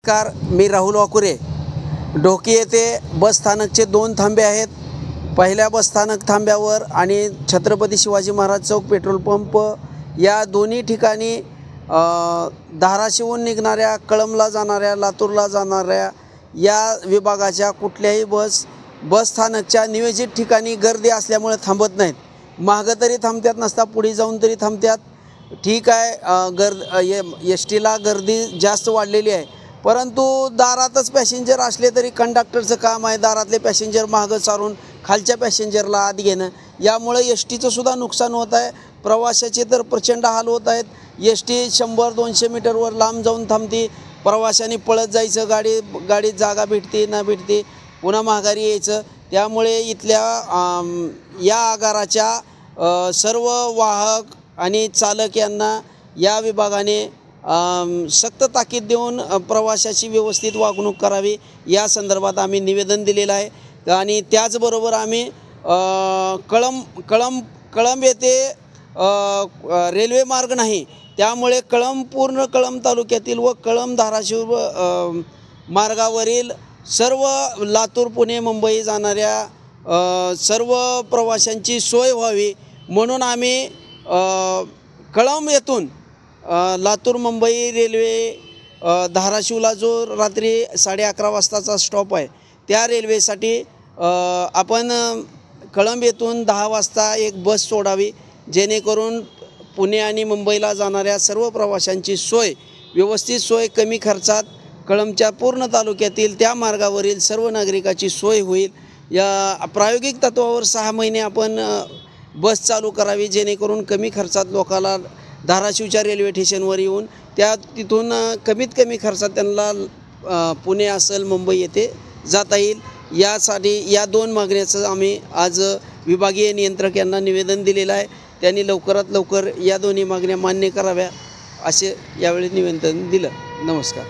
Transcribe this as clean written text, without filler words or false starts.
नमस्कार, मी राहुल वाकुरे। ढोकी येथे बस स्थानकचे 2 थांबे आहेत। पहिल्या बस स्थानक थांब्यावर आणि छत्रपती शिवाजी महाराज चौक पेट्रोल पंप या दोन्ही ठिकाणी धाराशिवहून निघणाऱ्या, कळंबला जाणाऱ्या, लातूरला जाणाऱ्या या विभागाच्या कुठल्याही बस स्थानकच्या नियोजित ठिकाणी गर्दी असल्यामुळे थांबत नाहीत। मागं तरी थांबतात नसता, पुढे जाऊन तरी थांबतात। ठीक आहे, एस टीला गर्दी जास्त वाढलेली आहे, परंतु दारातच पॅसेंजर असले तरी कंडक्टरचं काम आहे दारातले पॅसेंजर मागं सारून खालच्या पॅसेंजरला आत घेणं। यामुळे एस टीचं सुद्धा नुकसान होत आहे, प्रवाशाचे तर प्रचंड हाल होत आहेत। एस टी 100-200 मीटरवर लांब जाऊन थांबते, प्रवाशांनी पळत जायचं, गाडीत जागा भेटते ना भेटते, पुन्हा माघारी यायचं। त्यामुळे इथल्या या आगाराच्या सर्व वाहक आणि चालक यांना या विभागाने सक्त ताकीद देऊन प्रवाशाची व्यवस्थित वागणूक करावी या संदर्भात आम्ही निवेदन दिलेलं आहे। आणि त्याचबरोबर आम्ही कळंब येथे रेल्वे मार्ग नाही, त्यामुळे पूर्ण कळंब तालुक्यातील व कळंब धाराशिव मार्गावरील सर्व लातूर, पुणे, मुंबई जाणाऱ्या सर्व प्रवाशांची सोय व्हावी म्हणून आम्ही कळंब येथून लातूर मुंबई रेल्वे धाराशिवला जो रात्री 11:30 वाजताचा स्टॉप आहे, त्या रेल्वेसाठी आपण कळंब येथून 10 वाजता एक बस सोडावी, जेणेकरून पुणे आणि मुंबईला जाणाऱ्या सर्व प्रवाशांची व्यवस्थित सोय कमी खर्चात कळंबच्या पूर्ण तालुक्यातील त्या मार्गावरील सर्व नागरिकाची सोय होईल। या प्रायोगिक तत्त्वावर 6 महिने आपण बस चालू करावी, जेणेकरून कमी खर्चात लोकाला धाराशिवच्या रेल्वे स्टेशनवर येऊन तिथून कमीत कमी खर्चात त्यांना पुणे असेल मुंबई येथे जाता येईल। यासाठी या 2 मागण्याचं आम्ही आज विभागीय नियंत्रक यांना निवेदन दिलेलं आहे। त्यांनी लवकरात लवकर या दोन्ही मागण्या मान्य कराव्या असे यावेळी निवेदन दिलं। नमस्कार।